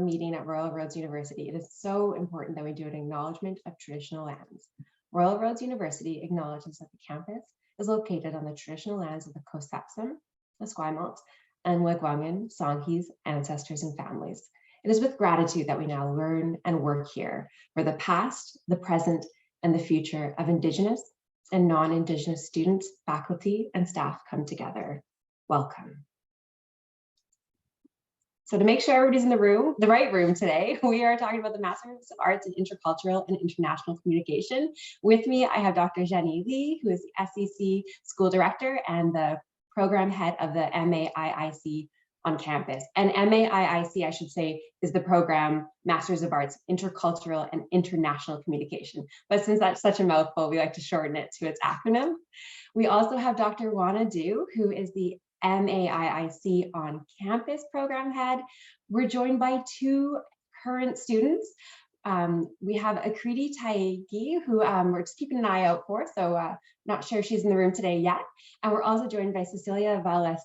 meeting at Royal Roads University, it is so important that we do an acknowledgement of traditional lands. Royal Roads University acknowledges that the campus is located on the traditional lands of the Kosapsum, the Esquimalt, and Lekwungen, Songhees, ancestors and families. It is with gratitude that we now learn and work here, where the past, the present, and the future of Indigenous and non-Indigenous students, faculty, and staff come together. Welcome. So to make sure everybody's in the room, the right room today, we are talking about the Masters of Arts in Intercultural and International Communication. With me, I have Dr. Zhenyi Li, who is the SEC School Director and the Program Head of the MAIIC on campus. And MAIIC, I should say, is the program Masters of Arts, Intercultural and International Communication. But since that's such a mouthful, we like to shorten it to its acronym. We also have Dr. Juana, who is the MAIIC on campus program head. We're joined by two current students. We have Akriti Tyagi, who we're just keeping an eye out for, so not sure she's in the room today yet. And we're also joined by Cecilia Velasco,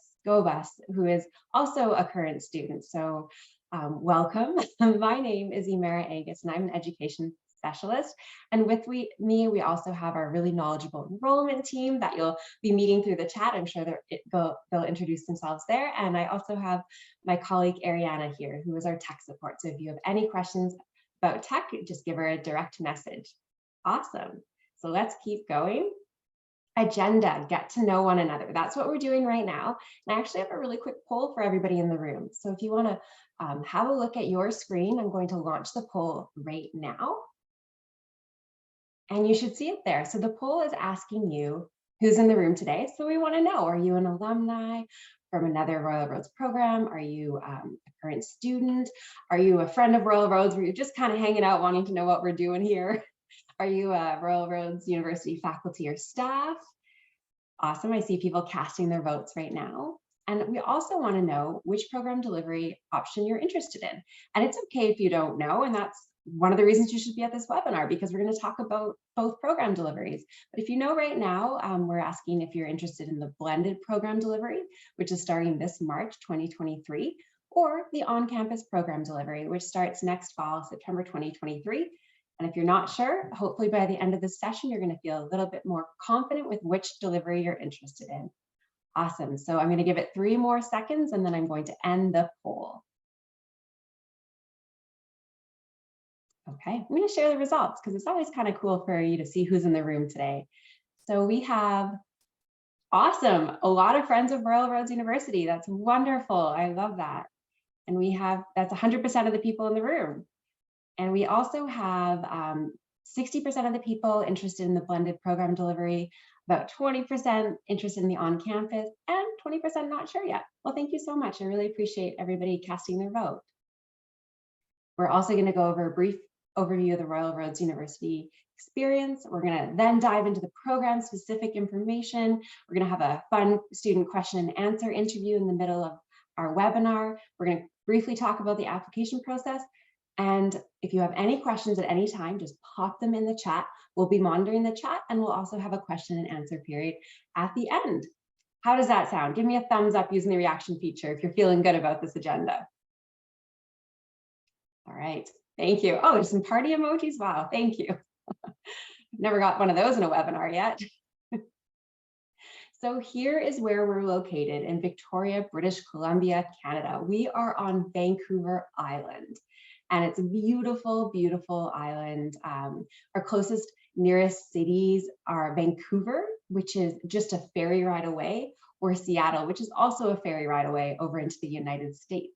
who is also a current student. So welcome. My name is Emara, Angus, and I'm an education specialist. And with me, we also have our really knowledgeable enrollment team that you'll be meeting through the chat. I'm sure they'll introduce themselves there. And I also have my colleague Ariana here, who is our tech support. So if you have any questions about tech, just give her a direct message. Awesome. So let's keep going. Agenda, get to know one another. That's what we're doing right now. And I actually have a really quick poll for everybody in the room. So if you want to have a look at your screen, I'm going to launch the poll right now. And you should see it there. So the poll is asking you who's in the room today. So we want to know, are you an alumni from another Royal Roads program? Are you a current student? Are you a friend of Royal Roads where you're just kind of hanging out wanting to know what we're doing here? Are you a Royal Roads University faculty or staff? Awesome, I see people casting their votes right now. And we also want to know which program delivery option you're interested in. And it's okay if you don't know, and that's one of the reasons you should be at this webinar, because we're going to talk about both program deliveries. But if you know right now, we're asking if you're interested in the blended program delivery, which is starting this March 2023, or the on-campus program delivery, which starts next fall, September 2023. And if you're not sure, hopefully by the end of this session, you're going to feel a little bit more confident with which delivery you're interested in. Awesome. So I'm going to give it 3 more seconds, and then I'm going to end the poll. Okay, I'm going to share the results because it's always kind of cool for you to see who's in the room today. So we have, awesome, a lot of friends of Royal Roads University. That's wonderful. I love that. And we have, that's 100% of the people in the room. And we also have 60% of the people interested in the blended program delivery, about 20% interested in the on-campus, and 20% not sure yet. Well, thank you so much. I really appreciate everybody casting their vote. We're also going to go over a brief overview of the Royal Roads University experience. We're going to then dive into the program specific information. We're going to have a fun student question and answer interview in the middle of our webinar. We're going to briefly talk about the application process. And if you have any questions at any time, just pop them in the chat. We'll be monitoring the chat, and we'll also have a question and answer period at the end. How does that sound? Give me a thumbs up using the reaction feature if you're feeling good about this agenda. All right, thank you. Oh, there's some party emojis. Wow, thank you. Never got one of those in a webinar yet. So here is where we're located in Victoria, British Columbia, Canada. We are on Vancouver Island. And it's a beautiful, beautiful island. Our closest nearest cities are Vancouver, which is just a ferry ride away, or Seattle, which is also a ferry ride away over into the United States.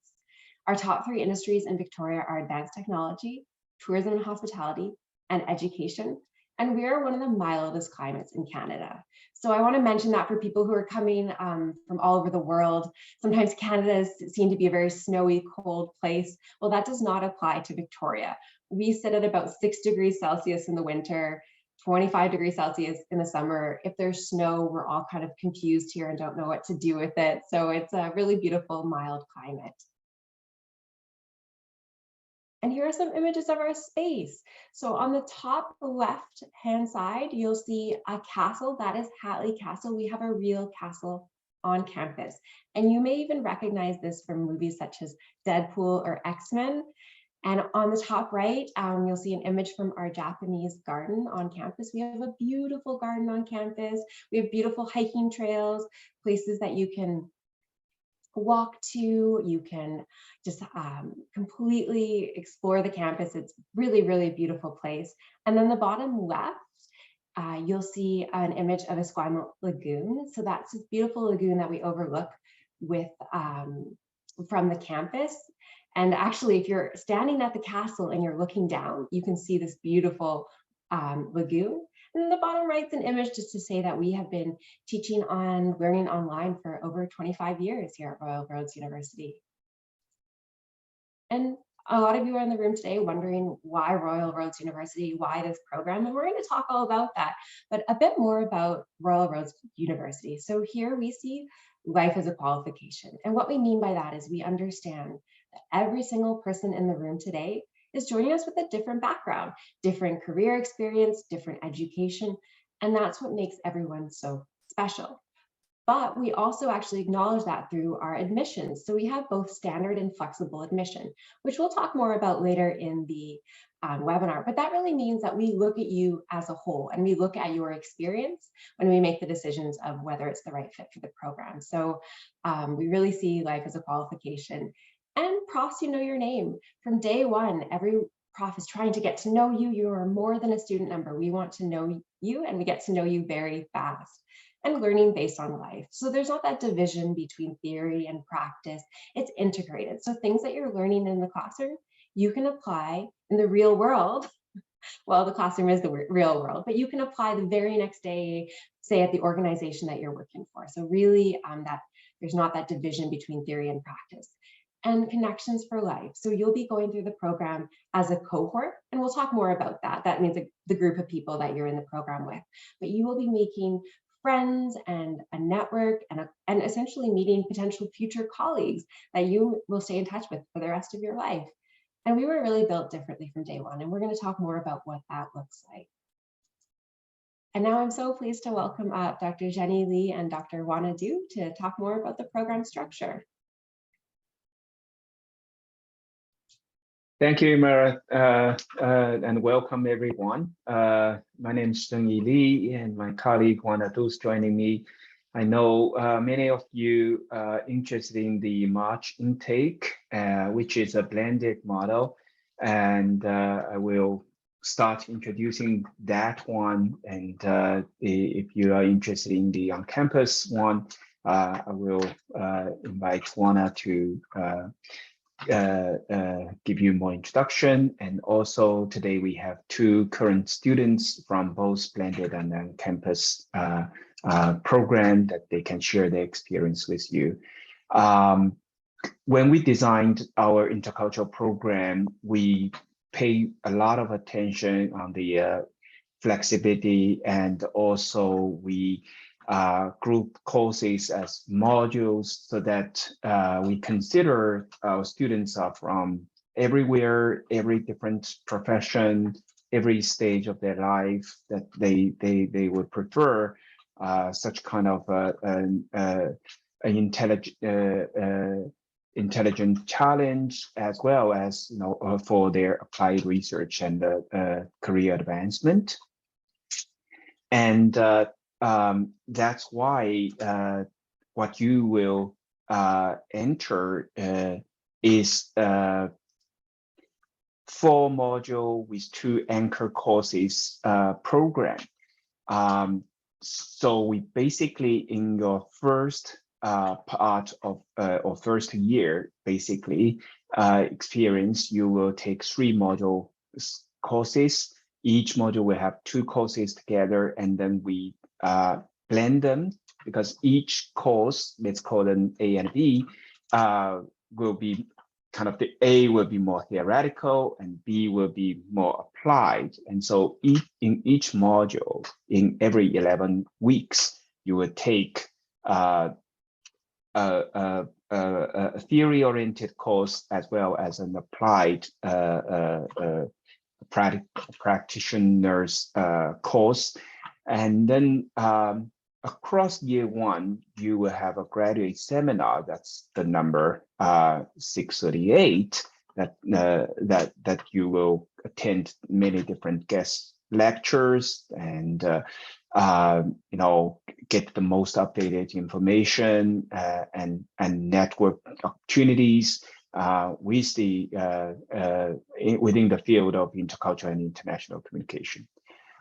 Our top 3 industries in Victoria are advanced technology, tourism and hospitality, and education. And we are one of the mildest climates in Canada. So I want to mention that for people who are coming from all over the world. Sometimes Canada is seen to be a very snowy, cold place. Well, that does not apply to Victoria. We sit at about 6 degrees Celsius in the winter, 25 degrees Celsius in the summer. If there's snow, we're all kind of confused here and don't know what to do with it. So it's a really beautiful, mild climate. And here are some images of our space. So on the top left-hand side, you'll see a castle. That is Hatley Castle. We have a real castle on campus. And you may even recognize this from movies such as Deadpool or X-Men. And on the top right, you'll see an image from our Japanese garden on campus. We have a beautiful garden on campus. We have beautiful hiking trails, places that you can walk to, you can just completely explore the campus. It's really, really beautiful place. And then the bottom left, you'll see an image of Esquimalt Lagoon. So that's this beautiful lagoon that we overlook with from the campus. And actually, if you're standing at the castle and you're looking down, you can see this beautiful lagoon. And then the bottom right's an image just to say that we have been teaching on learning online for over 25 years here at Royal Roads University. And a lot of you are in the room today wondering why Royal Roads University, why this program, and we're going to talk all about that, but a bit more about Royal Roads University. So here we see life as a qualification. And what we mean by that is we understand that every single person in the room today is joining us with a different background, different career experience, different education, and that's what makes everyone so special. But we also actually acknowledge that through our admissions. So we have both standard and flexible admission, which we'll talk more about later in the webinar. But that really means that we look at you as a whole and we look at your experience when we make the decisions of whether it's the right fit for the program. So we really see life as a qualification. And profs, you know your name. From day one, every prof is trying to get to know you. You are more than a student number. We want to know you and we get to know you very fast. And learning based on life. So there's not that division between theory and practice. It's integrated. So things that you're learning in the classroom, you can apply in the real world. Well, the classroom is the real world, but you can apply the very next day, say at the organization that you're working for. So really that there's not that division between theory and practice. And connections for life. So you'll be going through the program as a cohort, and we'll talk more about that. That means the group of people that you're in the program with, but you will be making friends and a network and essentially meeting potential future colleagues that you will stay in touch with for the rest of your life. And we were really built differently from day one, and we're going to talk more about what that looks like. And now I'm so pleased to welcome up Dr. Zhenyi Li and Dr. Juana to talk more about the program structure. Thank you, Emara, and welcome everyone. My name is Zhenyi Li, and my colleague Juana is joining me. I know many of you are interested in the March intake, which is a blended model, and I will start introducing that one. And if you are interested in the on-campus one, I will invite Juana to give you more introduction. And also today we have two current students from both blended and on-campus program that they can share their experience with you. When we designed our intercultural program, we pay a lot of attention on the flexibility, and also we group courses as modules so that we consider our students are from everywhere, every different profession, every stage of their life, that they would prefer such kind of an intelligent challenge, as well as for their applied research and career advancement. And that's why what you will enter is 4-module with 2 anchor courses program. So we basically, in your first part of or first year, basically experience, you will take 3-module courses. Each module will have 2 courses together, and then we blend them, because each course, let's call them A and B, will be kind of, the A will be more theoretical and B will be more applied. And so in each module, in every 11 weeks, you will take a theory-oriented course as well as an applied practitioner's course. And then across year 1, you will have a graduate seminar. That's the number 638. that you will attend many different guest lectures and get the most updated information and network opportunities with within the field of intercultural and international communication.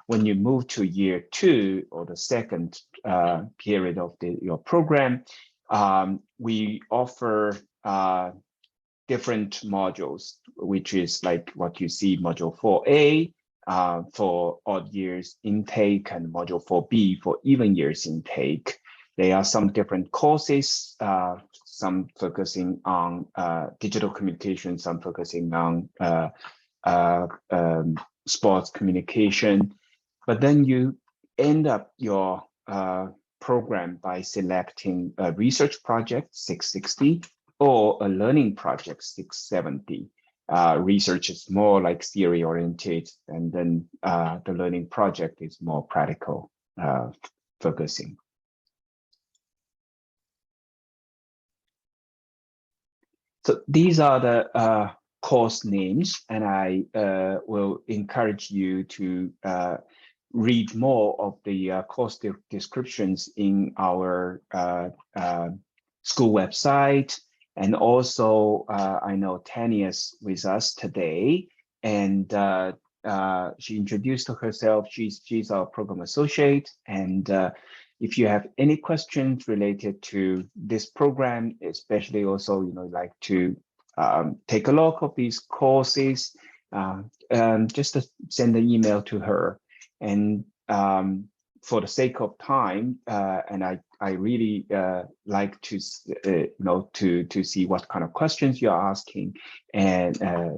When you move to year 2 or the second period of your program, we offer different modules, which is like what you see, module 4A for odd years intake and module 4B for even years intake. There are some different courses, some focusing on digital communication, some focusing on sports communication. But then you end up your program by selecting a research project, 660, or a learning project, 670. Research is more like theory oriented, and then the learning project is more practical focusing. So these are the course names, and I will encourage you to read more of the course descriptions in our school website. And also, I know Tanya's with us today, and she introduced herself. She's our program associate, and if you have any questions related to this program, especially also, like to take a look of these courses, just send an email to her. And for the sake of time, and I really like to to see what kind of questions you're asking, and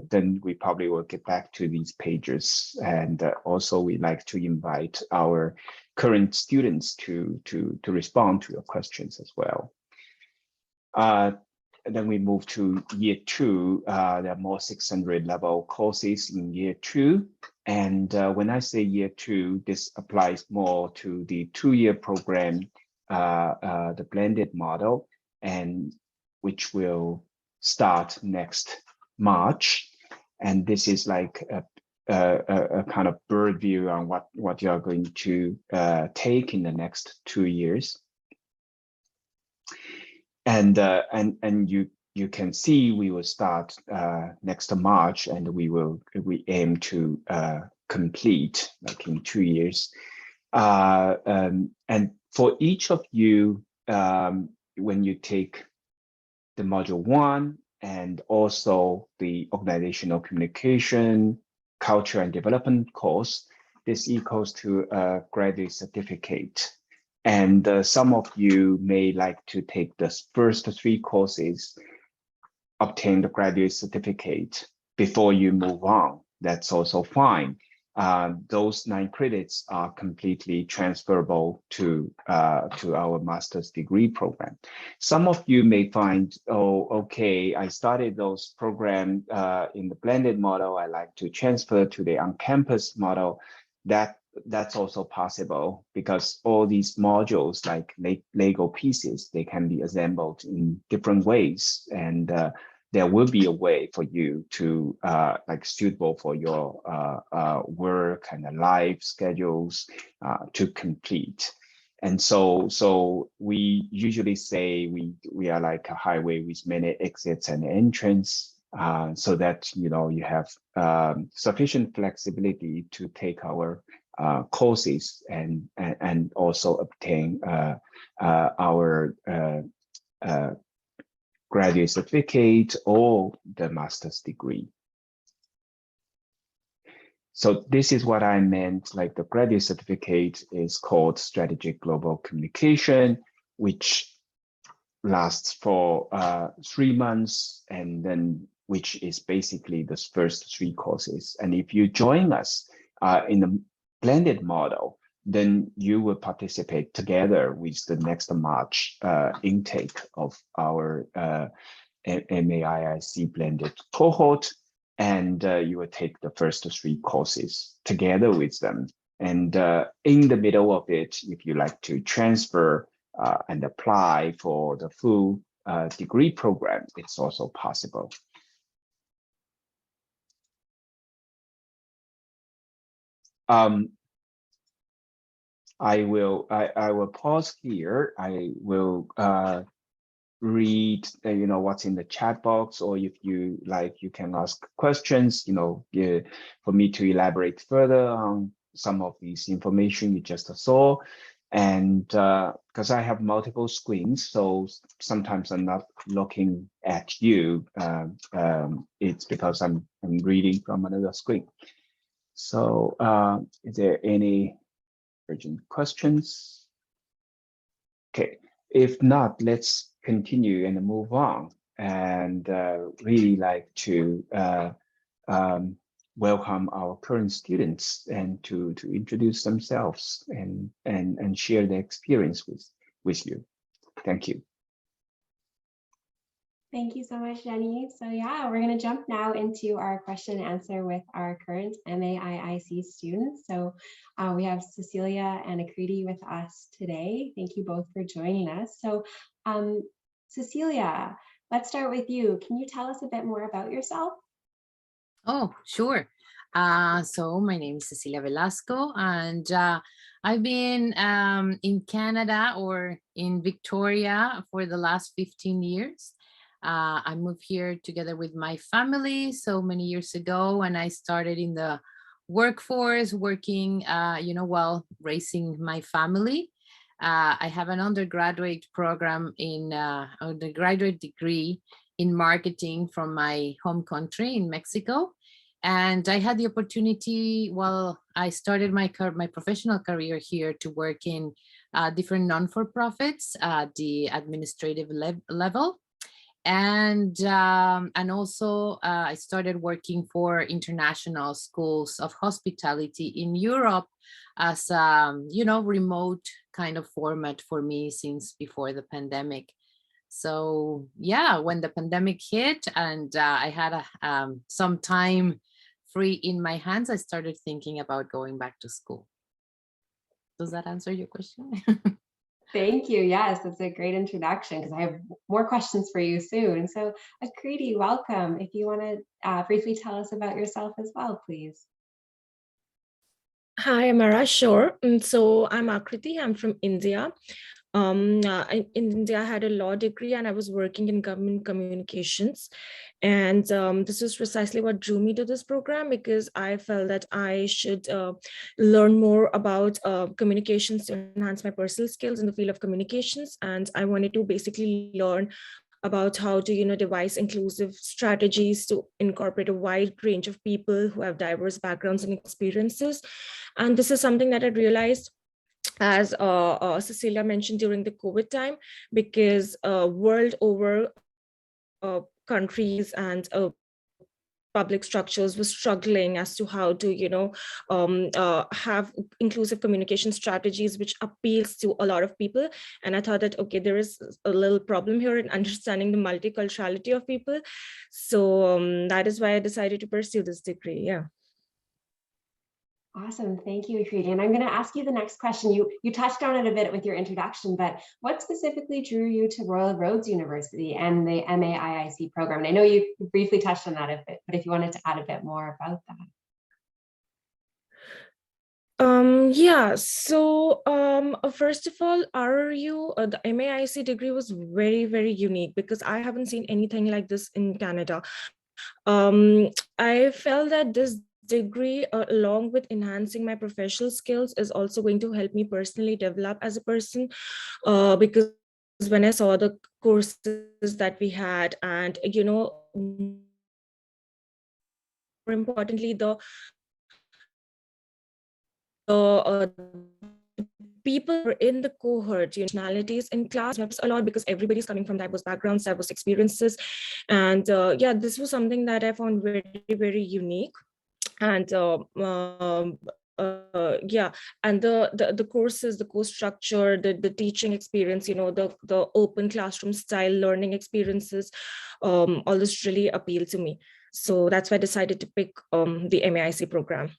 then we probably will get back to these pages. And also, we like to invite our current students to respond to your questions as well. Then we move to year 2. There are more 600 level courses in year 2. And when I say year 2, this applies more to the 2-year program, the blended model, and which will start next March. And this is like a kind of bird view on what you are going to take in the next 2 years. And you can see we will start next March, and we aim to complete like in 2 years. And for each of you, when you take the module 1 and also the organizational communication, culture and development course, this equals to a graduate certificate. And some of you may like to take the first 3 courses, obtain the graduate certificate before you move on. That's also fine. Those 9 credits are completely transferable to our master's degree program. Some of you may find, oh, okay, I started those programs in the blended model. I like to transfer to the on-campus model. That's also possible, because all these modules, like Lego pieces, they can be assembled in different ways, and there will be a way for you to like suitable for your work and life schedules to complete. And so we usually say we are like a highway with many exits and entrance, so that you have sufficient flexibility to take our courses and also obtain our graduate certificate or the master's degree. So this is what I meant, like the graduate certificate is called Strategic Global Communication, which lasts for 3 months, and then which is basically the first 3 courses. And if you join us in the blended model, then you will participate together with the next March intake of our MAIIC blended cohort, and you will take the first 3 courses together with them. And in the middle of it, if you like to transfer and apply for the full degree program, it's also possible. I will pause here. I will read what's in the chat box, or if you like, you can ask questions, for me to elaborate further on some of these information you just saw. And because I have multiple screens, so sometimes I'm not looking at you. It's because I'm reading from another screen. So is there any urgent questions? Okay, if not, let's continue and move on. And really like to welcome our current students and to introduce themselves and share their experience with you. Thank you. Thank you so much, Zhenyi. So yeah, we're going to jump now into our question and answer with our current MAIIC students. So we have Cecilia and Akriti with us today. Thank you both for joining us. So Cecilia, let's start with you. Can you tell us a bit more about yourself? Oh, sure. So my name is Cecilia Velasco, and I've been in Canada or in Victoria for the last 15 years. I moved here together with my family so many years ago, and I started in the workforce working, while raising my family. I have an undergraduate program in undergraduate degree in marketing from my home country in Mexico. And I had the opportunity while I started my professional career here to work in different non-for-profits at the administrative level. And also I started working for international schools of hospitality in Europe as remote kind of format for me since before the pandemic. So yeah, when the pandemic hit and I had some time free in my hands, I started thinking about going back to school. Does that answer your question? Thank you. Yes, that's a great introduction because I have more questions for you soon. So Akriti, welcome. If you want to briefly tell us about yourself as well, please. Hi, Emara. Sure. So I'm Akriti. I'm from India. In India, I had a law degree and I was working in government communications. And this is precisely what drew me to this program, because I felt that I should learn more about communications to enhance my personal skills in the field of communications. And I wanted to basically learn about how to devise inclusive strategies to incorporate a wide range of people who have diverse backgrounds and experiences. And this is something that I realized, as Cecilia mentioned, during the COVID time, because world over countries and public structures were struggling as to how to have inclusive communication strategies which appeals to a lot of people. And I thought that, okay, there is a little problem here in understanding the multiculturality of people. So that is why I decided to pursue this degree. Yeah. Awesome. Thank you, Akriti. And I'm going to ask you the next question. You touched on it a bit with your introduction, but what specifically drew you to Royal Roads University and the MAIIC program? And I know you briefly touched on that a bit, but if you wanted to add a bit more about that. Yeah, so first of all, the MAIC degree was very, very unique because I haven't seen anything like this in Canada. I felt that this degree, along with enhancing my professional skills, is also going to help me personally develop as a person, because when I saw the courses that we had, and more importantly, the people were in the cohort, nationalities in class matters a lot because everybody's coming from diverse backgrounds, diverse experiences. And yeah, this was something that I found very, very unique. And yeah, and the courses, the course structure, the teaching experience, the open classroom style learning experiences, all this really appealed to me. So that's why I decided to pick the MAIC program.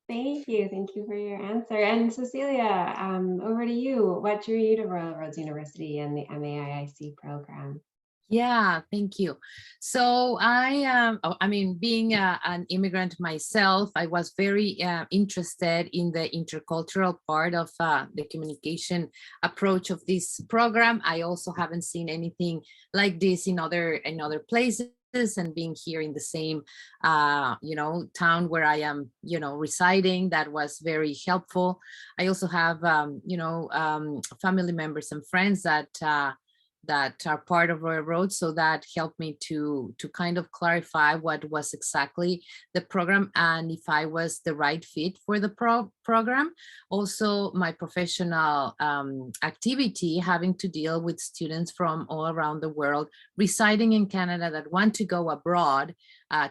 Thank you for your answer. And Cecilia, over to you. What drew you to Royal Roads University and the MAIIC program? Yeah, thank you. So I mean, being an immigrant myself, I was very interested in the intercultural part of the communication approach of this program. I also haven't seen anything like this in other places, and being here in the same town where I am residing, that was very helpful. I also have family members and friends that are part of Royal Road, so that helped me to kind of clarify what was exactly the program and if I was the right fit for the program. Also, my professional activity, having to deal with students from all around the world residing in Canada that want to go abroad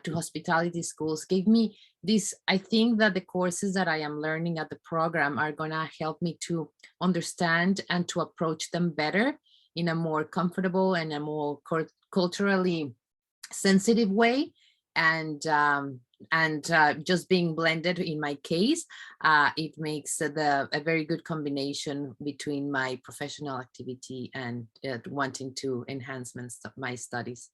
to hospitality schools, gave me this. I think that the courses that I am learning at the program are gonna help me to understand and to approach them better in a more comfortable and a more culturally sensitive way. And just being blended in my case, it makes a very good combination between my professional activity and wanting to enhance my studies.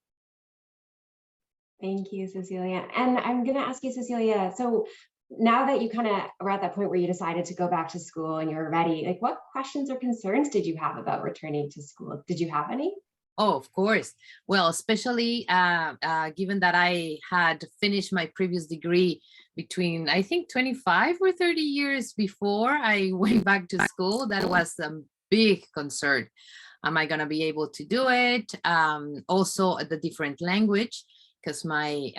Thank you, Cecilia. And I'm going to ask you, Cecilia, so now that you kind of were at that point where you decided to go back to school and you're ready, like what questions or concerns did you have about returning to school? Did you have any? Oh, of course. Well, especially given that I had finished my previous degree between, I think, 25 or 30 years before I went back to school, that was a big concern. Am I going to be able to do it? Also, the different language, because my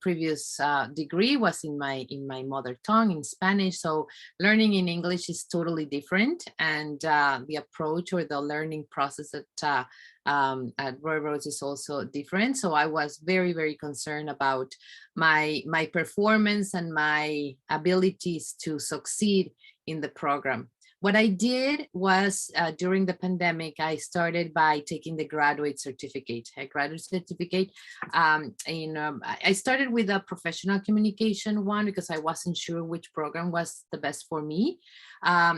previous degree was in my mother tongue, in Spanish. So learning in English is totally different, and the approach or the learning process at Royal Roads is also different. So I was very, very concerned about my performance and my abilities to succeed in the program. What I did was during the pandemic, I started by taking the graduate certificate. I started with a professional communication one because I wasn't sure which program was the best for me.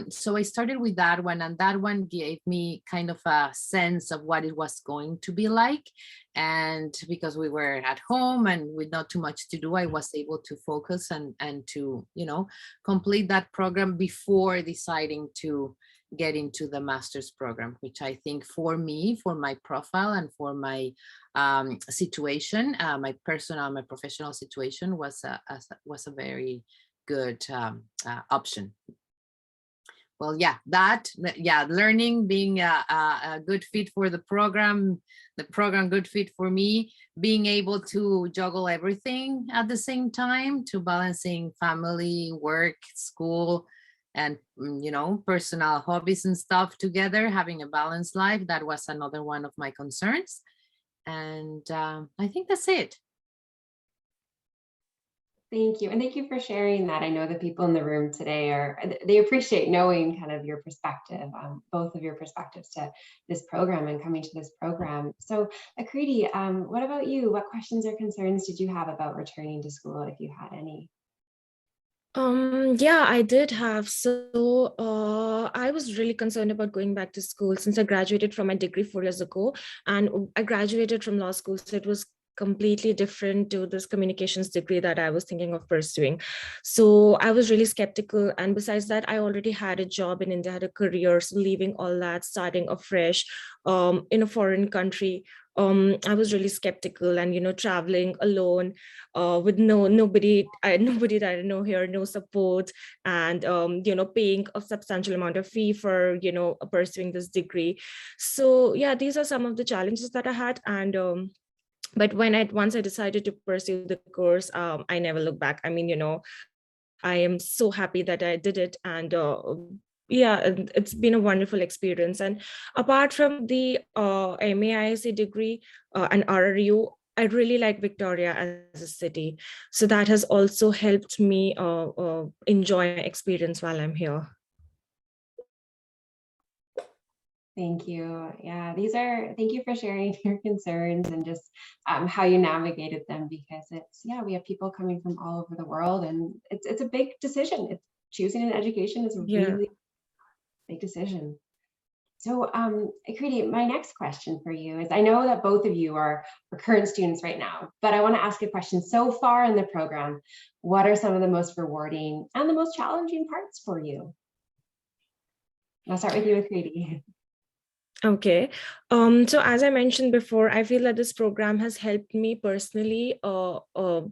So I started with that one, and that one gave me kind of a sense of what it was going to be like. And because we were at home and with not too much to do, I was able to focus and to, complete that program before deciding to get into the master's program, which I think for me, for my profile and for my situation, my professional situation was a very good option. Well, learning, being a good fit for the program good fit for me, being able to juggle everything at the same time, to balancing family, work, school, and personal hobbies and stuff together, having a balanced life, that was another one of my concerns. And I think that's it. Thank you. And thank you for sharing that. I know the people in the room today they appreciate knowing kind of your perspective, both of your perspectives to this program and coming to this program. So Akriti, what about you? What questions or concerns did you have about returning to school, if you had any? Yeah, I did have. So I was really concerned about going back to school since I graduated from my degree 4 years ago, and I graduated from law school. So it was completely different to this communications degree that I was thinking of pursuing. So I was really skeptical. And besides that, I already had a job in India, had a career. So leaving all that, starting afresh in a foreign country, I was really skeptical, and traveling alone with nobody that I know here, no support, and paying a substantial amount of fee for pursuing this degree. So yeah, these are some of the challenges that I had. And but once I decided to pursue the course, I never looked back. I mean, I am so happy that I did it, and yeah, it's been a wonderful experience. And apart from the MAIIC degree and RRU, I really like Victoria as a city. So that has also helped me enjoy my experience while I'm here. Thank you. Yeah, thank you for sharing your concerns and just how you navigated them, because we have people coming from all over the world, and it's a big decision. Choosing an education is a really big decision. So Akriti, my next question for you is, I know that both of you are current students right now, but I want to ask a question. So far in the program, what are some of the most rewarding and the most challenging parts for you? I'll start with you, Akriti. Okay. So as I mentioned before, I feel that this program has helped me personally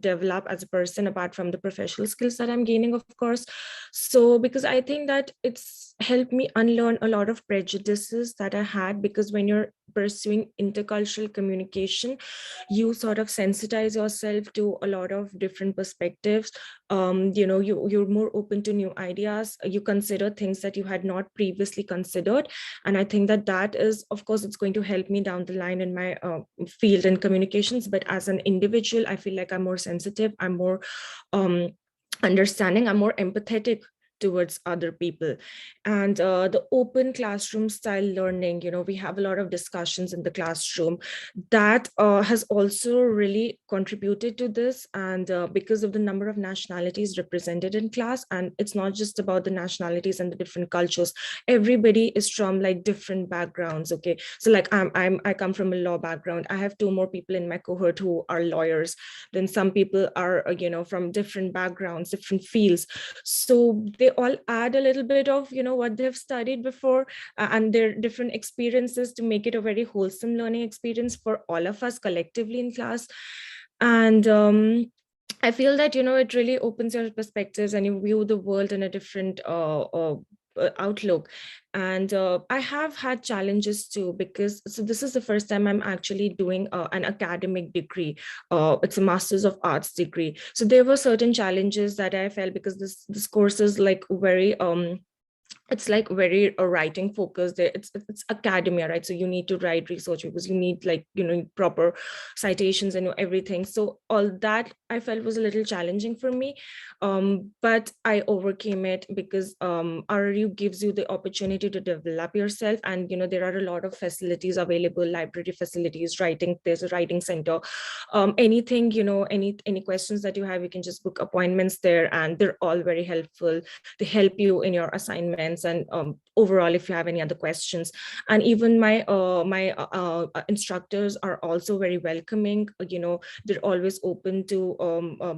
develop as a person, apart from the professional skills that I'm gaining, of course. So because I think that it's helped me unlearn a lot of prejudices that I had, because when you're pursuing intercultural communication, you sort of sensitize yourself to a lot of different perspectives. You're more open to new ideas. You consider things that you had not previously considered. And I think that is, of course, it's going to help me down the line in my field in communications. But as an individual, I feel like I'm more sensitive, I'm more understanding, I'm more empathetic towards other people. And the open classroom style learning, we have a lot of discussions in the classroom that has also really contributed to this. And because of the number of nationalities represented in class, and it's not just about the nationalities and the different cultures, everybody is from like different backgrounds. Okay, so like I come from a law background. I have two more people in my cohort who are lawyers. Then some people are from different backgrounds, different fields. So they all add a little bit of what they've studied before and their different experiences to make it a very wholesome learning experience for all of us collectively in class. And I feel that it really opens your perspectives and you view the world in a different outlook. And I have had challenges too, because this is the first time I'm actually doing an academic degree. It's a Master's of Arts degree. So there were certain challenges that I felt, because this course is like very it's like very writing focused. It's academia, right? So you need to write research papers, you need like proper citations and everything. So all that I felt was a little challenging for me, but I overcame it, because RRU gives you the opportunity to develop yourself. And there are a lot of facilities available, library facilities, there's a writing center, anything, any questions that you have, you can just book appointments there, and they're all very helpful. They help you in your assignments, and overall, if you have any other questions. And even my instructors are also very welcoming. They're always open to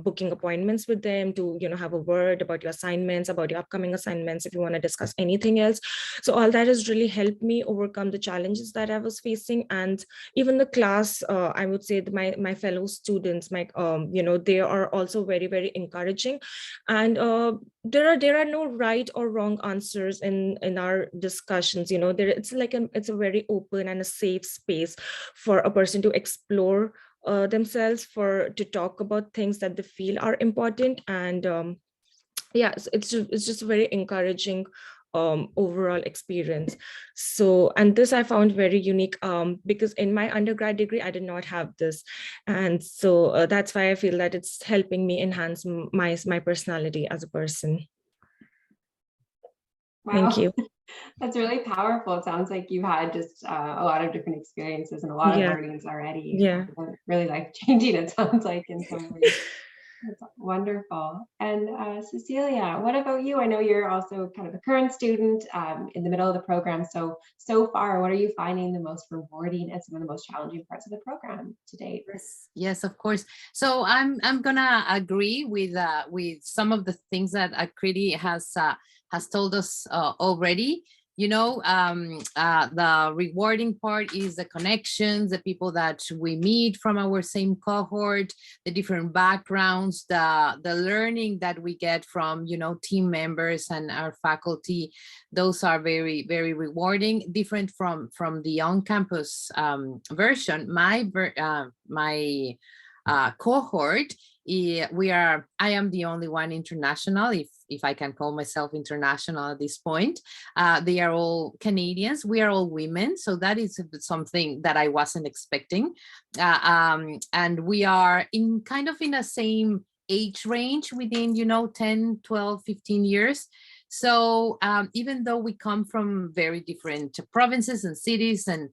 booking appointments with them to have a word about your assignments, about your upcoming assignments, if you want to discuss anything else. So all that has really helped me overcome the challenges that I was facing. And even the class, I would say that my fellow students, they are also very, very encouraging. And there are no right or wrong answers in our discussions. It's a very open and a safe space for a person to explore themselves, to talk about things that they feel are important. And it's just a very encouraging overall experience. So, and this I found very unique, because in my undergrad degree I did not have this. And so that's why I feel that it's helping me enhance my personality as a person. Wow. Thank you. That's really powerful. It sounds like you had just a lot of different experiences and a lot of learnings already. Yeah. Really life-changing, it sounds like, in some ways. That's wonderful. And Cecilia, what about you? I know you're also kind of a current student in the middle of the program. So far, what are you finding the most rewarding and some of the most challenging parts of the program to date? Yes, of course. So I'm gonna agree with some of the things that Akriti has told us already. The rewarding part is the connections, the people that we meet from our same cohort, the different backgrounds, the learning that we get from, team members and our faculty. Those are very, very rewarding, different from the on-campus version. My cohort, I am the only one international, if I can call myself international at this point. They are all Canadians. We are all women. So that is something that I wasn't expecting. And we are in a same age range within, 10, 12, 15 years. So even though we come from very different provinces and cities, and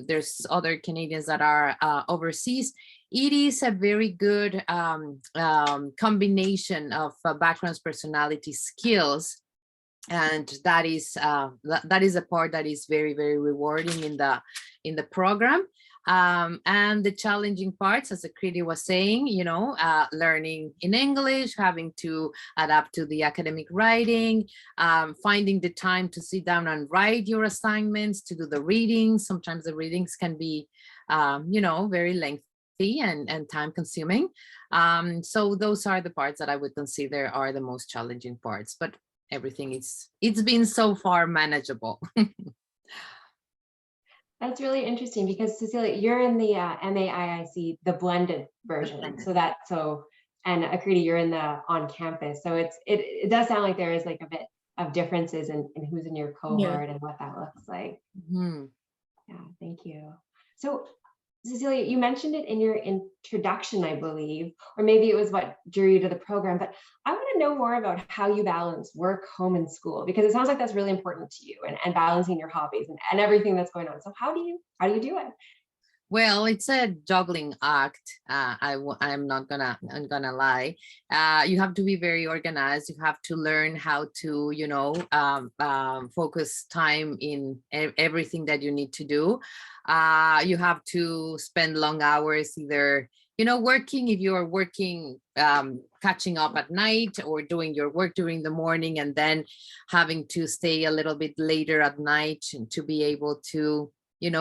there's other Canadians that are overseas, it is a very good combination of backgrounds, personality, skills and that is a part that is very, very rewarding in the program. And the challenging parts, as Akriti was saying, learning in English, having to adapt to the academic writing, finding the time to sit down and write your assignments, to do the readings. Sometimes the readings can be, very lengthy and time consuming. So those are the parts that I would consider are the most challenging parts, but everything it's been so far manageable. That's really interesting because Cecilia, you're in the MAIIC, the blended version. And Akriti, you're in the on campus. So it does sound like there is like a bit of differences in who's in your cohort and what that looks like. Mm-hmm. Yeah, thank you. So Cecilia, you mentioned it in your introduction, I believe, or maybe it was what drew you to the program, but I want to know more about how you balance work, home, and school, because it sounds like that's really important to you, and balancing your hobbies and everything that's going on. So how do you do it? Well, it's a juggling act. I'm not gonna lie. You have to be very organized. You have to learn how to, focus time in everything that you need to do. You have to spend long hours either, working, if you're working, catching up at night, or doing your work during the morning and then having to stay a little bit later at night to be able to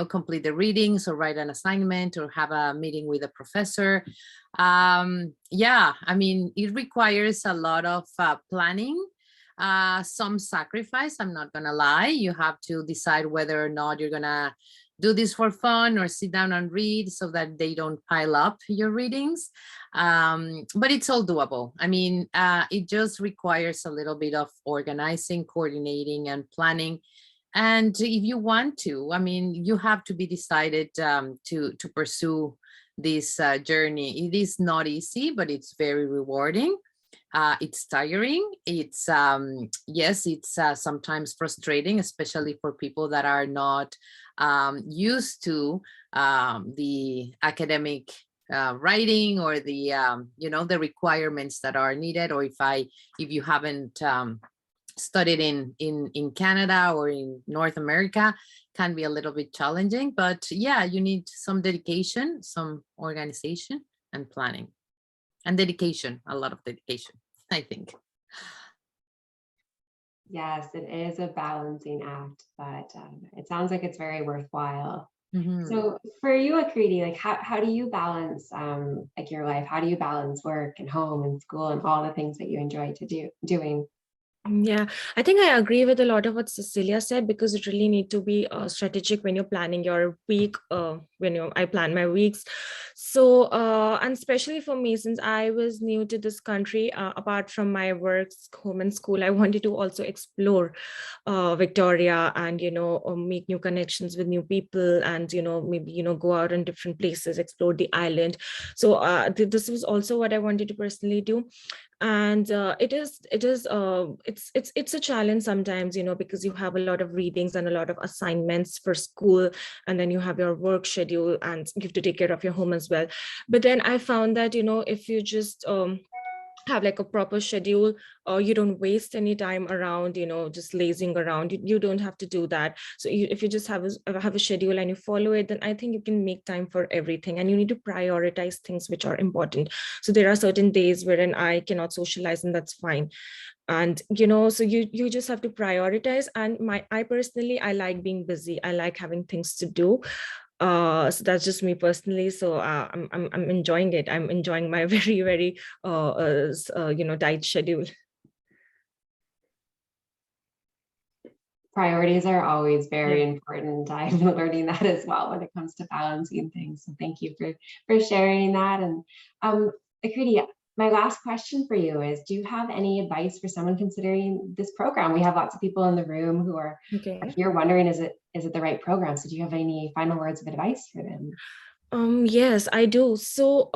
complete the readings or write an assignment or have a meeting with a professor. It requires a lot of planning, some sacrifice, I'm not gonna lie. You have to decide whether or not you're gonna do this for fun or sit down and read so that they don't pile up your readings. But it's all doable. It just requires a little bit of organizing, coordinating, and planning. And if you want to, you have to be decided to pursue this journey. It is not easy, but it's very rewarding. It's tiring. It's it's sometimes frustrating, especially for people that are not used to the academic writing or the the requirements that are needed, or if you haven't studied in Canada or in North America, can be a little bit challenging. But yeah, you need some dedication, some organization, and planning, and dedication, a lot of dedication, I think. Yes, it is a balancing act, but it sounds like it's very worthwhile. Mm-hmm. So for you, Akriti, like how do you balance like your life? How do you balance work and home and school and all the things that you enjoy doing? Yeah, I think I agree with a lot of what Cecilia said, because it really need to be strategic when you're planning your week, I plan my weeks. So, and especially for me, since I was new to this country, apart from my work, home and school, I wanted to also explore Victoria and, make new connections with new people and, maybe, go out in different places, explore the island. So this was also what I wanted to personally do. And it's a challenge sometimes, because you have a lot of readings and a lot of assignments for school, and then you have your work schedule and you have to take care of your home as well. But then I found that, if you just have like a proper schedule, or you don't waste any time around, just lazing around. You don't have to do that. So if you just have a schedule and you follow it, then I think you can make time for everything, and you need to prioritize things which are important. So there are certain days wherein I cannot socialize, and that's fine. And so you just have to prioritize. And I personally, I like being busy. I like having things to do. So that's just me personally. So I'm enjoying it. I'm enjoying my very, very tight schedule. Priorities are always very important. I've been learning that as well when it comes to balancing things. So thank you for sharing that. And Akriti, my last question for you is, do you have any advice for someone considering this program? We have lots of people in the room who are here wondering, is it the right program? So do you have any final words of advice for them? Yes, I do. So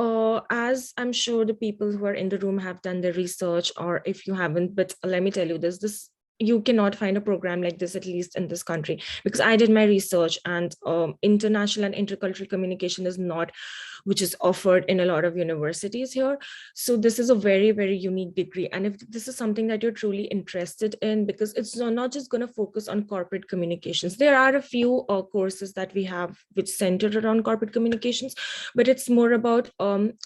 as I'm sure the people who are in the room have done the research, or if you haven't, but let me tell you this, you cannot find a program like this, at least in this country, because I did my research, and international and intercultural communication is not which is offered in a lot of universities here. So this is a very, very unique degree. And if this is something that you're truly interested in, because it's not just going to focus on corporate communications. There are a few courses that we have which center around corporate communications, but it's more about,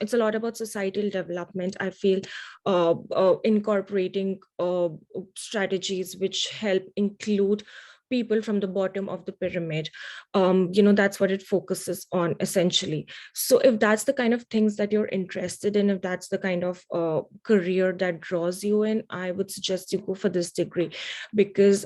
it's a lot about societal development, I feel, incorporating strategies which help include people from the bottom of the pyramid. That's what it focuses on essentially. So if that's the kind of things that you're interested in, if that's the kind of career that draws you in, I would suggest you go for this degree, because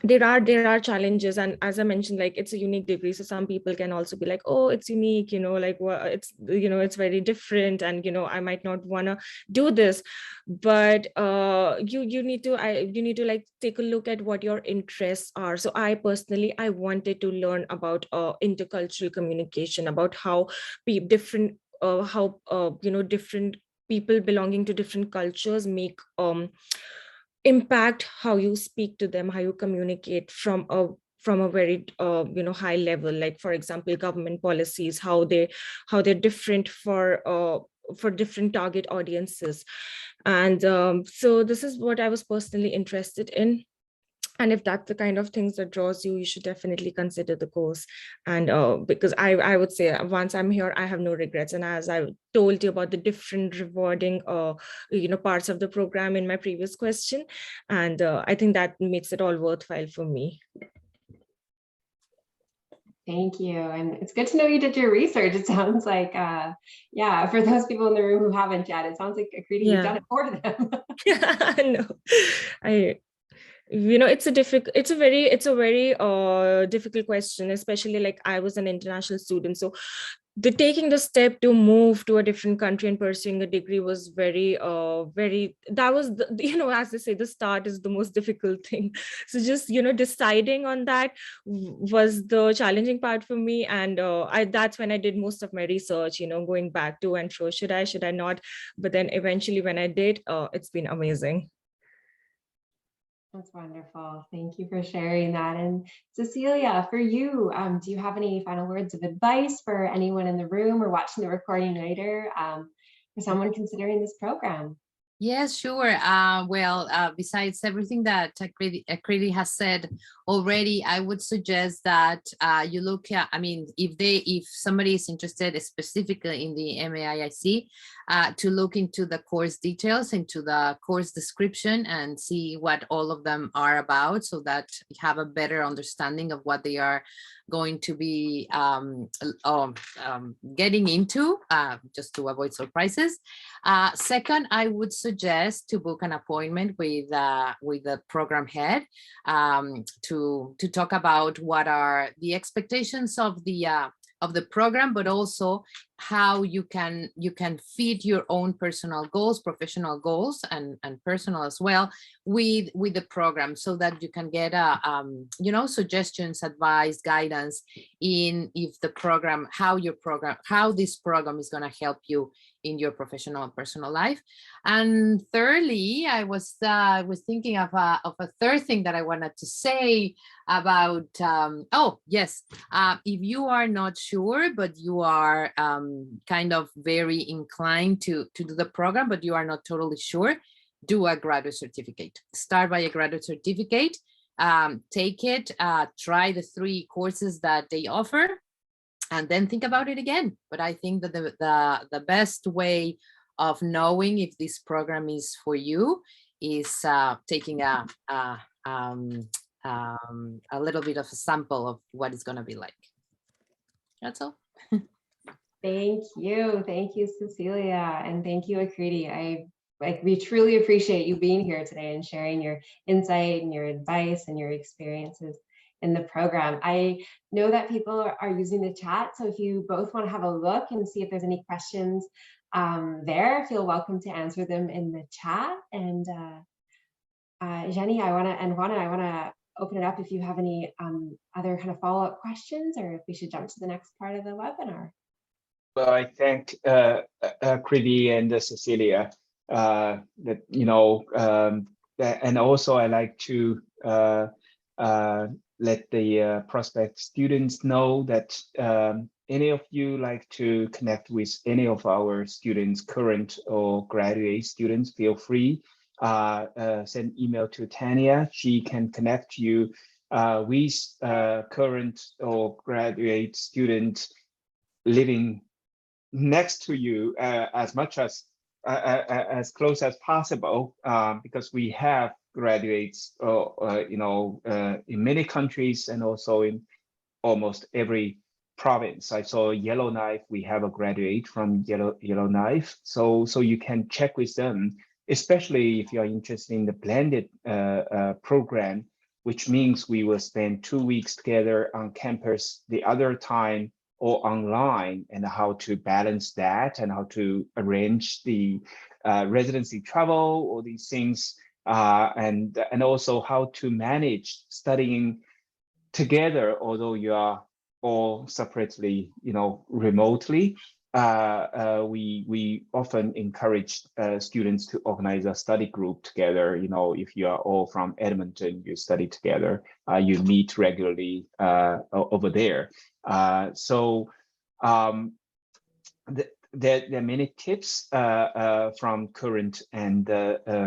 there are challenges, and as I mentioned, like, it's a unique degree, so some people can also be like, oh, it's unique, like, well, it's it's very different, and I might not want to do this. But you need to like take a look at what your interests are. So I personally, I wanted to learn about intercultural communication, about how different different people belonging to different cultures make impact how you speak to them, how you communicate from a very high level. Like, for example, government policies, how they're different for different target audiences. And so this is what I was personally interested in. And if that's the kind of things that draws you, you should definitely consider the course. And because I would say, once I'm here, I have no regrets. And as I told you about the different rewarding parts of the program in my previous question, and I think that makes it all worthwhile for me. Thank you. And it's good to know you did your research. It sounds like, yeah, for those people in the room who haven't yet, it sounds like Akriti, you've done it for them. No, it's a very difficult question, especially like I was an international student. So taking the step to move to a different country and pursuing a degree was very, that was, as they say, the start is the most difficult thing. So just, deciding on that was the challenging part for me. And that's when I did most of my research, going back to and fro, should I not? But then eventually when I did, it's been amazing. That's wonderful. Thank you for sharing that. And Cecilia, for you, do you have any final words of advice for anyone in the room or watching the recording later, for someone considering this program? Yes, sure. Besides everything that Akriti has said already, I would suggest that you look at, if somebody is interested specifically in the MAIIC, to look into the course details, into the course description, and see what all of them are about, so that you have a better understanding of what they are going to be getting into, just to avoid surprises. Second, I would suggest to book an appointment with the program head to talk about what are the expectations of the program, but also how you can fit your own personal goals, professional goals, and personal as well with the program, so that you can get suggestions, advice, guidance in how this program is going to help you in your professional and personal life. And thirdly, I was thinking of a third thing that I wanted to say about, if you are not sure, but you are kind of very inclined to do the program, but you are not totally sure, do a graduate certificate. Start by a graduate certificate, take it, try the 3 courses that they offer, and then think about it again. But I think that the best way of knowing if this program is for you is taking a little bit of a sample of what it's going to be like. That's all. Thank you, Cecilia, and thank you, Akriti. We truly appreciate you being here today and sharing your insight and your advice and your experiences in the program. I know that people are using the chat, so if you both want to have a look and see if there's any questions there, feel welcome to answer them in the chat. And Zhenyi, and Juana, I want to open it up if you have any other kind of follow-up questions, or if we should jump to the next part of the webinar. Well, I thank Akriti and Cecilia. And also I like to let the prospect students know that any of you like to connect with any of our students, current or graduate students, feel free. Send email to Tanya. She can connect you with current or graduate students living next to you as much as close as possible, because we have graduates, in many countries and also in almost every province. I saw Yellowknife. We have a graduate from Yellowknife, so you can check with them, especially if you are interested in the blended program, which means we will spend 2 weeks together on campus, the other time or online, and how to balance that and how to arrange the residency travel, all these things, and also how to manage studying together, although you are all separately, remotely. We often encourage students to organize a study group together. If you are all from Edmonton, you study together, you meet regularly over there. There are many tips from current and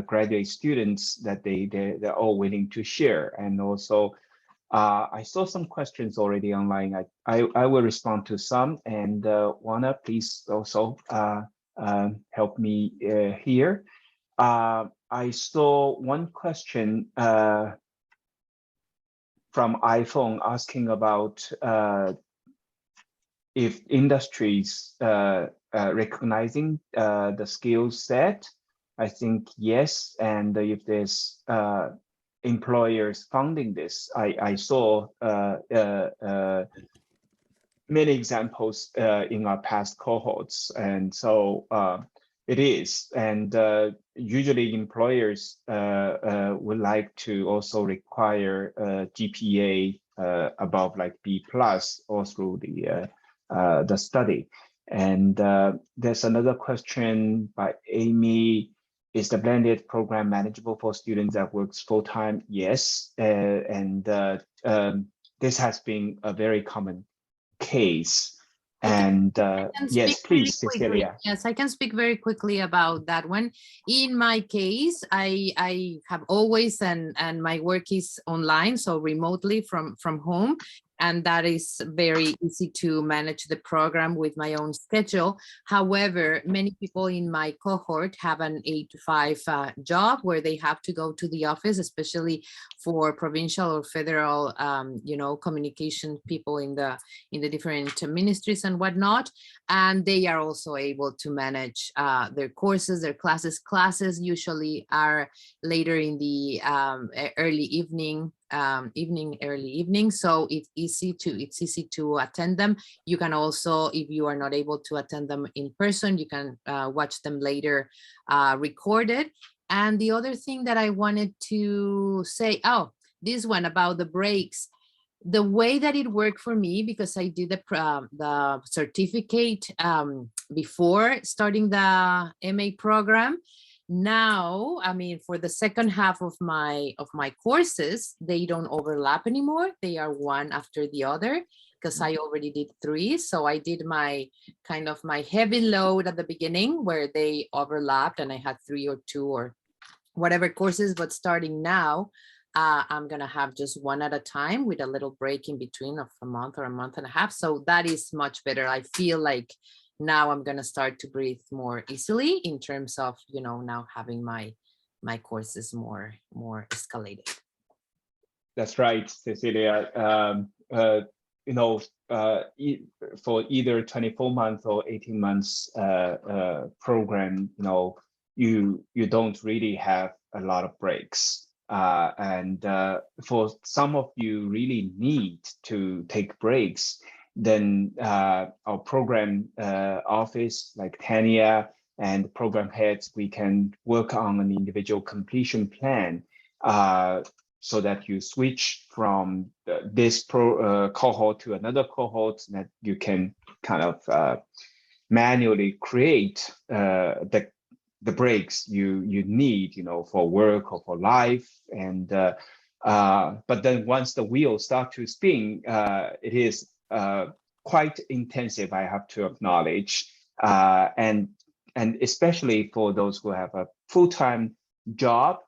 graduate students that they're all willing to share. And also, I saw some questions already online. I will respond to some, and Juana, please also help me here. I saw one question from iPhone asking about if industries recognizing the skill set. I think yes, and if there's employers funding this, I saw many examples in our past cohorts, and so it is. And usually employers would like to also require GPA above like B+ all through the study. And there's another question by Amy. Is the blended program manageable for students that works full-time? Yes, and this has been a very common case. And yes, please, Cecilia. Yes, I can speak very quickly about that one. In my case, I have always, and my work is online, so remotely from home. And that is very easy to manage the program with my own schedule. However, many people in my cohort have an 8-to-5 job where they have to go to the office, especially for provincial or federal, communication people in the different ministries and whatnot. And they are also able to manage their courses, their classes. Classes usually are later in the early evening. Early evening, so it's easy to attend them. You can also, if you are not able to attend them in person, you can watch them later recorded. And the other thing that I wanted to say, this one about the breaks, the way that it worked for me, because I did the certificate before starting the MA program. Now, I mean, for the second half of my courses, they don't overlap anymore. They are one after the other, because I already did 3. So I did my kind of my heavy load at the beginning where they overlapped and I had 3 or 2 or whatever courses. But starting now, I'm gonna have just one at a time with a little break in between of a month or a month and a half. So that is much better. I feel like now I'm going to start to breathe more easily in terms of, now having my courses more escalated. That's right, Cecilia. For either 24-month or 18 months program, you don't really have a lot of breaks. And for some of you really need to take breaks, then our program office, like Tanya and program heads, we can work on an individual completion plan so that you switch from this cohort to another cohort, that you can kind of manually create the breaks you need, for work or for life. And but then once the wheels start to spin, it is quite intensive, I have to acknowledge, and especially for those who have a full-time job,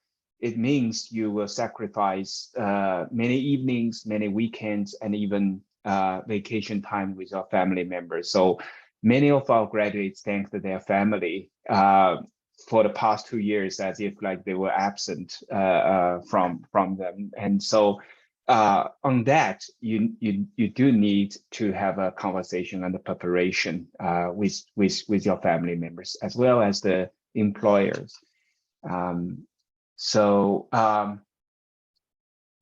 it means you will sacrifice many evenings, many weekends, and even vacation time with your family members. So many of our graduates thank their family for the past 2 years as if like they were absent from them. And so on that, you do need to have a conversation and a preparation with your family members as well as the employers. So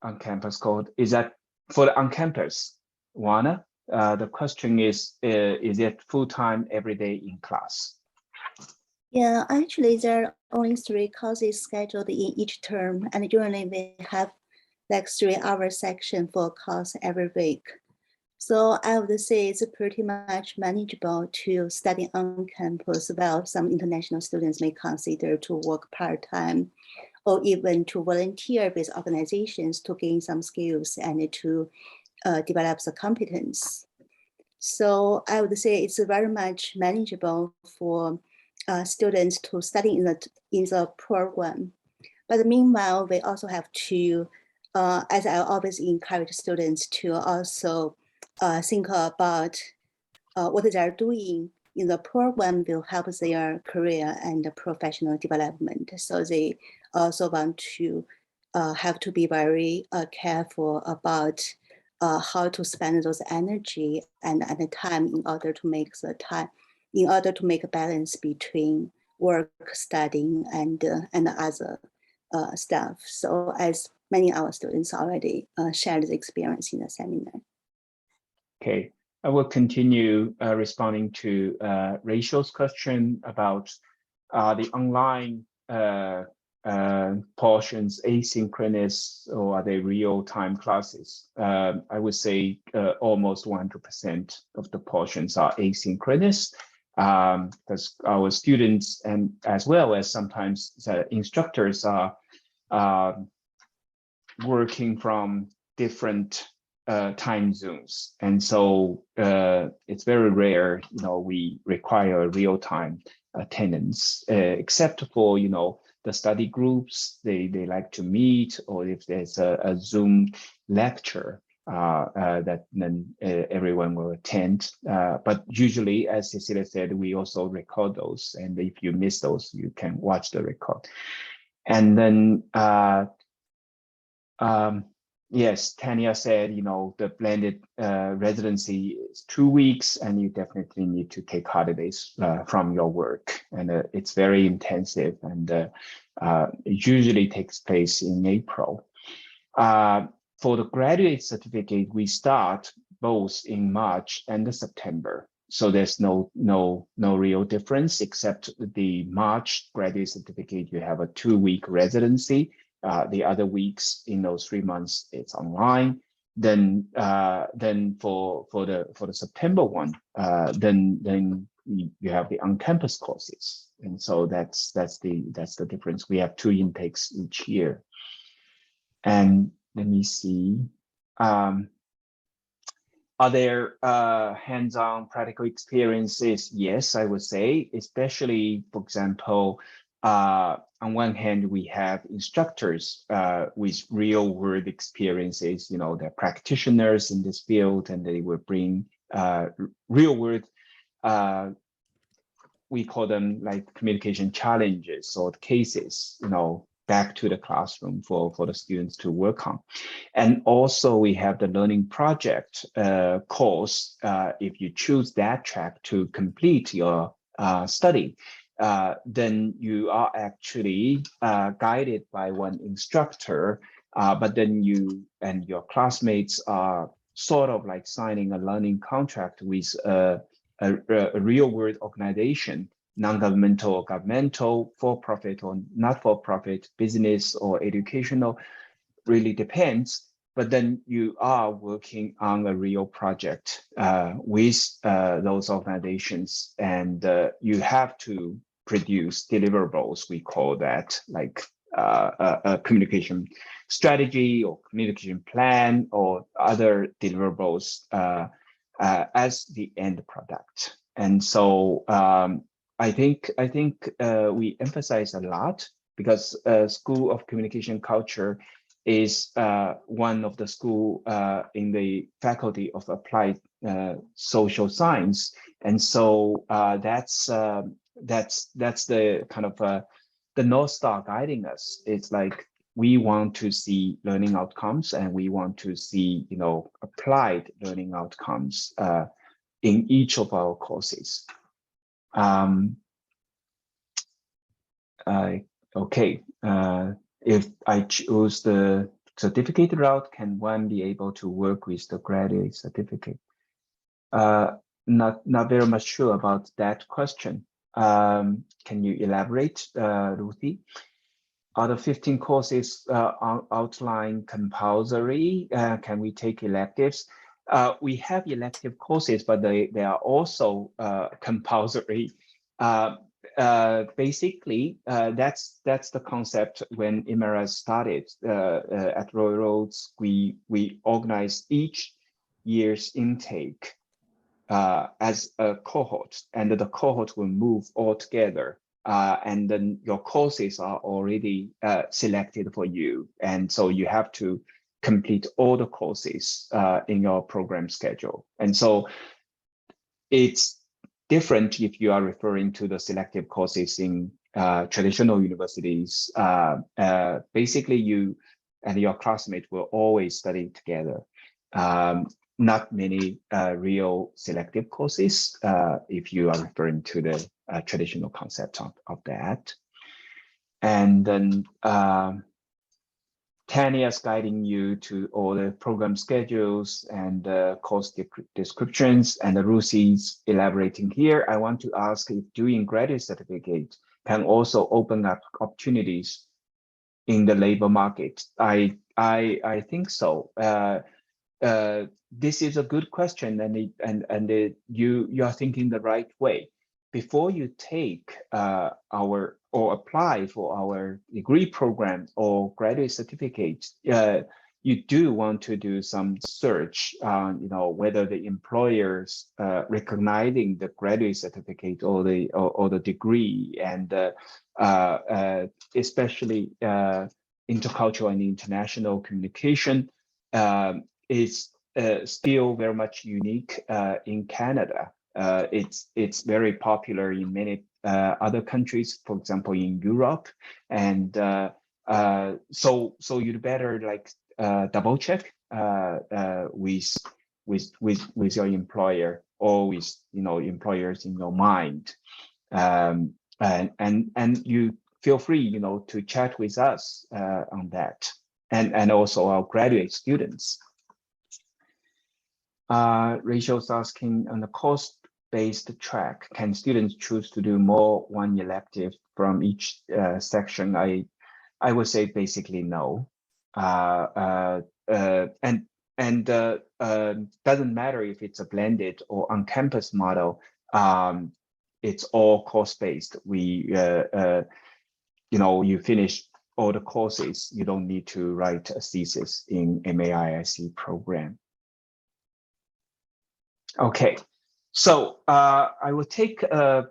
on-campus code, is that for the on-campus, Juana? The question is it full-time every day in class? Yeah, actually there are only 3 courses scheduled in each term, and usually we have like 3-hour section for a course every week. So I would say it's pretty much manageable to study on campus, while some international students may consider to work part-time or even to volunteer with organizations to gain some skills and to develop the competence. So I would say it's very much manageable for students to study in the program. But meanwhile, we also have to, as I always encourage students to also think about what they are doing in the program will help their career and professional development. So they also want to have to be very careful about how to spend those energy and the time in order to make a balance between work, studying, and other stuff. So as many of our students already shared the experience in the seminar. Okay, I will continue responding to Rachel's question about the online portions asynchronous or are they real-time classes? I would say almost 100% of the portions are asynchronous because our students and as well as sometimes the instructors are working from different time zones, and so it's very rare, we require real-time attendance, except for the study groups. They like to meet, or if there's a Zoom lecture that then everyone will attend. But usually, as Cecilia said, we also record those, and if you miss those, you can watch the record. And then yes, Tanya said, the blended residency is 2 weeks, and you definitely need to take holidays from your work. And it's very intensive, and it usually takes place in April. For the graduate certificate, we start both in March and September. So there's no real difference, except the March graduate certificate, you have a 2-week residency. The other weeks in those 3 months, it's online. Then for the September one, then you have the on-campus courses, and so that's the difference. We have 2 intakes each year. And let me see. Are there hands-on practical experiences? Yes, I would say, especially, for example, on one hand, we have instructors with real-world experiences. They're practitioners in this field, and they will bring real-world, we call them like communication challenges or cases, back to the classroom for the students to work on. And also we have the learning project course. If you choose that track to complete your study, then you are actually guided by one instructor, but then you and your classmates are sort of like signing a learning contract with a real-world organization, non-governmental or governmental, for-profit or not-for-profit, business or educational, really depends. But then you are working on a real project with those organizations, and you have to produce deliverables. We call that like a communication strategy or communication plan or other deliverables as the end product. And so I think we emphasize a lot, because School of Communication Culture is one of the school in the Faculty of Applied Social Science, and so that's the kind of the North Star guiding us. It's like we want to see learning outcomes, and we want to see, you know, applied learning outcomes in each of our courses. Okay, if I choose the certificate route, can one be able to work with the graduate certificate? Not very much sure about that question. Can you elaborate, Ruthie? Are the 15 courses outlined compulsory? Can we take electives? We have elective courses, but they are also compulsory. Basically, that's the concept. When Emara started at Royal Roads, we organized each year's intake as a cohort, and the cohort will move all together. And then your courses are already selected for you. And so you have to complete all the courses in your program schedule. And so it's different if you are referring to the selective courses in traditional universities. Basically, you and your classmate will always study together. Not many real selective courses if you are referring to the traditional concept of that. And then Tanya's guiding you to all the program schedules and course descriptions, and the Ruthie's elaborating here. I want to ask if doing graduate certificate can also open up opportunities in the labor market. I think so. This is a good question, and you are thinking the right way. Before you take or apply for our degree program or graduate certificate, you do want to do some search on, you know, whether the employers recognizing the graduate certificate or the degree, and especially intercultural and international communication is still very much unique in Canada. It's very popular in many other countries, for example, in Europe, and so you'd better like double check with your employer, or with, you know, employers in your mind, and you feel free, you know, to chat with us on that, and also our graduate students. Rachel's asking, on the course-based track, can students choose to do more one elective from each section? I would say basically no. And doesn't matter if it's a blended or on-campus model. It's all course-based. We, you know, you finish all the courses, you don't need to write a thesis in MAIIC program. Okay, so I will take a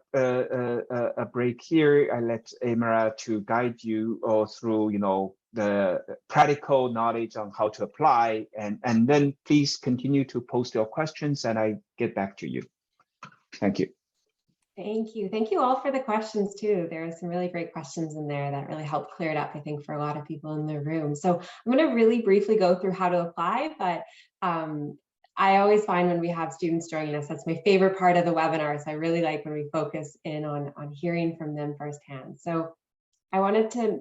break here. I let Emara to guide you all through, you know, the practical knowledge on how to apply, and then please continue to post your questions, and I get back to you. Thank you. Thank you. Thank you all for the questions too. There are some really great questions in there that really helped clear it up, I think, for a lot of people in the room. So I'm going to really briefly go through how to apply, but I always find when we have students joining us, that's my favorite part of the webinar. So I really like when we focus in on hearing from them firsthand. So I wanted to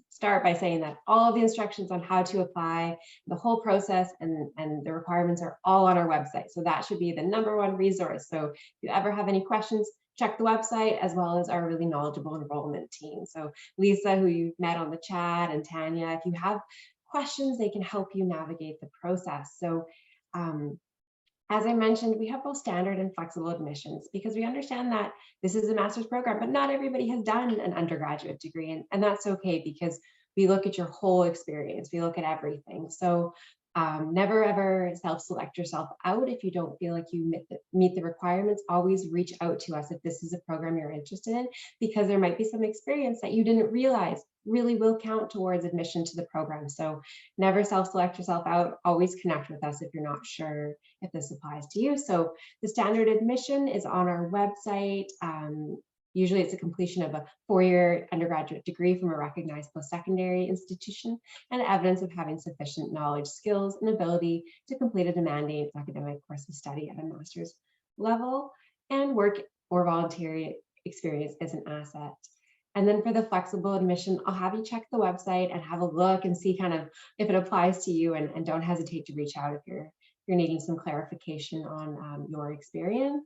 start by saying that all of the instructions on how to apply, the whole process and the requirements are all on our website. So that should be the #1 resource. So if you ever have any questions, check the website, as well as our really knowledgeable enrollment team. So Lisa, who you've met on the chat, and Tanya, if you have questions, they can help you navigate the process. So as I mentioned, we have both standard and flexible admissions because we understand that this is a master's program, but not everybody has done an undergraduate degree, and that's okay because we look at your whole experience, we look at everything. So Never ever self-select yourself out if you don't feel like you meet the requirements. Always reach out to us if this is a program you're interested in, because there might be some experience that you didn't realize really will count towards admission to the program. So never self-select yourself out. Always connect with us if you're not sure if this applies to you. So the standard admission is on our website. Usually it's a completion of a 4-year undergraduate degree from a recognized post-secondary institution and evidence of having sufficient knowledge, skills, and ability to complete a demanding academic course of study at a master's level, and work or voluntary experience is an asset. And then for the flexible admission, I'll have you check the website and have a look and see kind of if it applies to you, and don't hesitate to reach out if you're needing some clarification on your experience.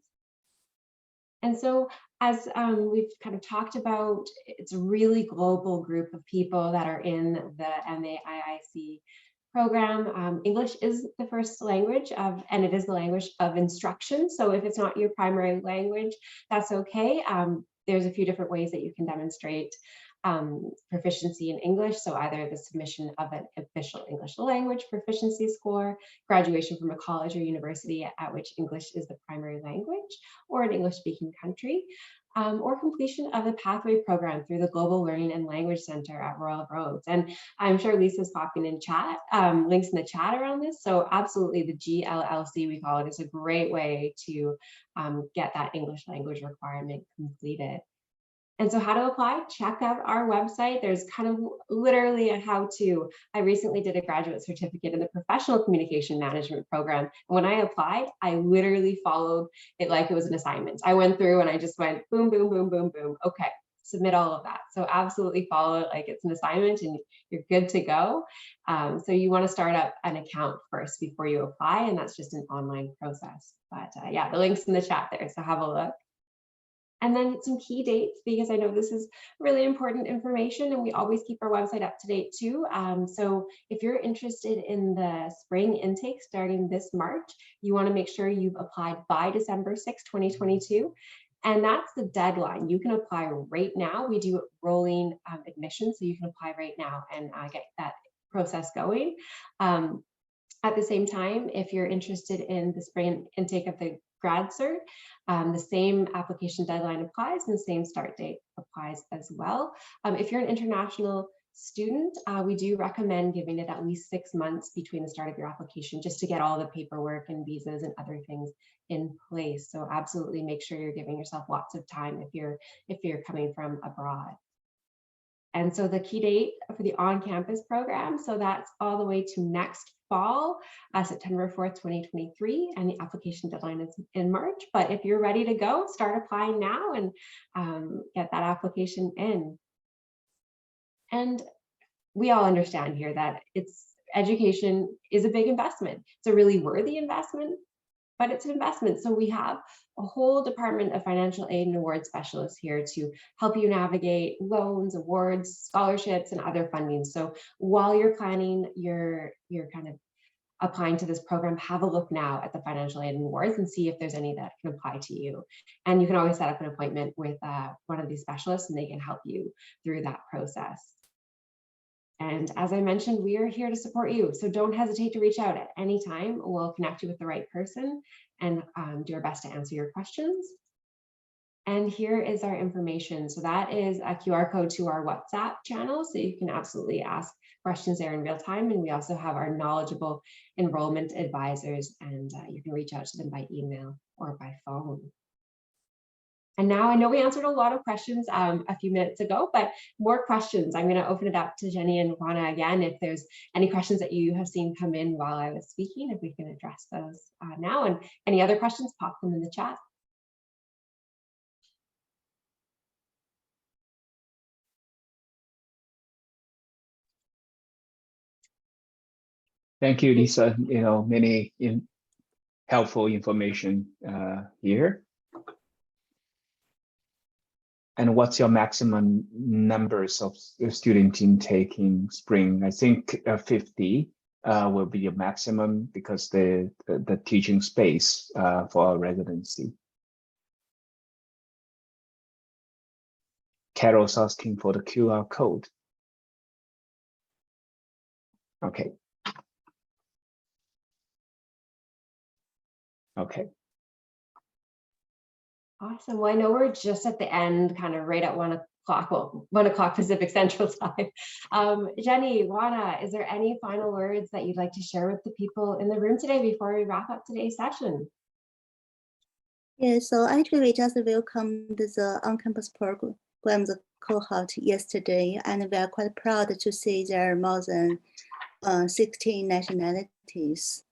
And so as we've kind of talked about, it's a really global group of people that are in the MAIIC program. English is the first language and it is the language of instruction. So if it's not your primary language, that's okay. There's a few different ways that you can demonstrate proficiency in English. So either the submission of an official English language proficiency score, graduation from a college or university at which English is the primary language, or an English speaking country, or completion of the pathway program through the Global Learning and Language Center at Royal Roads. And I'm sure Lisa's popping in chat, links in the chat around this. So absolutely the GLLC, we call it, is a great way to get that English language requirement completed. And so how to apply? Check out our website. There's kind of literally a how-to. I recently did a graduate certificate in the Professional Communication Management program. And when I applied, I literally followed it like it was an assignment. I went through and I just went boom, boom, boom, boom, boom. Okay, submit all of that. So absolutely follow it like it's an assignment and you're good to go. So you want to start up an account first before you apply, and that's just an online process. But yeah, the link's in the chat there, so have a look. And then some key dates, because I know this is really important information and we always keep our website up to date too. So if you're interested in the spring intake starting this March, you want to make sure you've applied by December 6, 2022. And that's the deadline. You can apply right now. We do rolling admission, so you can apply right now and get that process going. At the same time, if you're interested in the spring intake of the grad cert, the same application deadline applies and the same start date applies as well. If you're an international student, we do recommend giving it at least 6 months between the start of your application just to get all the paperwork and visas and other things in place. So absolutely make sure you're giving yourself lots of time if you're coming from abroad. And so the key date for the on-campus program, so that's all the way to next fall, September 4th, 2023, and the application deadline is in March. But if you're ready to go, start applying now and get that application in. And we all understand here that education is a big investment. It's a really worthy investment, but it's an investment. So we have a whole department of financial aid and award specialists here to help you navigate loans, awards, scholarships, and other funding. So while you're planning your kind of applying to this program, have a look now at the financial aid and awards and see if there's any that can apply to you. And you can always set up an appointment with one of these specialists and they can help you through that process. And as I mentioned, we are here to support you. So don't hesitate to reach out at any time. We'll connect you with the right person and do our best to answer your questions. And here is our information. So that is a QR code to our WhatsApp channel. So you can absolutely ask questions there in real time. And we also have our knowledgeable enrollment advisors, and you can reach out to them by email or by phone. And now I know we answered a lot of questions a few minutes ago, but more questions. I'm going to open it up to Zhenyi and Juana again. If there's any questions that you have seen come in while I was speaking, if we can address those now, and any other questions, pop them in the chat. Thank you, Lisa. Many helpful information here. And what's your maximum numbers of student intake in spring? I think 50 will be your maximum because the teaching space for our residency. Carol's asking for the QR code. Okay. Okay. Awesome. Well, I know we're just at the end, kind of right at 1 o'clock, well, 1 o'clock Pacific Central Time. Zhenyi, Juana, is there any final words that you'd like to share with the people in the room today before we wrap up today's session? Yeah, so actually we just welcomed the on-campus program, the cohort yesterday, and we are quite proud to see there are more than 16 nationalities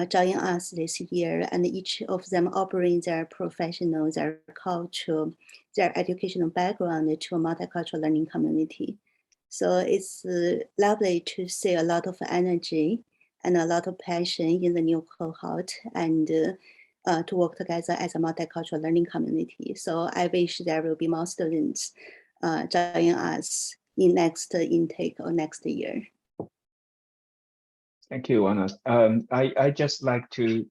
joining us this year, and each of them all bring their professional, their culture, their educational background to a multicultural learning community. So it's lovely to see a lot of energy and a lot of passion in the new cohort, and to work together as a multicultural learning community. So I wish there will be more students joining us in next intake or next year. Thank you, Juana. I just like to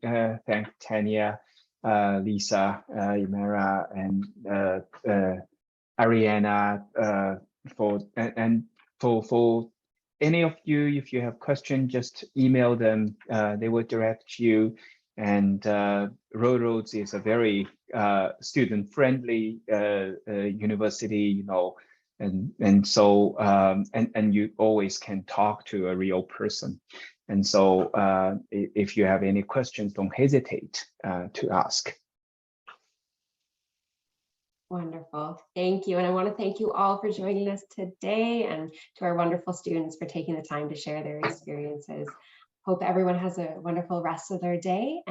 thank Tanya, Lisa, Emara, and Ariana for any of you. If you have questions, just email them. They will direct you. And Roads is a very student-friendly university, and so and you always can talk to a real person. And so if you have any questions, don't hesitate to ask. Wonderful. Thank you. And I want to thank you all for joining us today, and to our wonderful students for taking the time to share their experiences. Hope everyone has a wonderful rest of their day.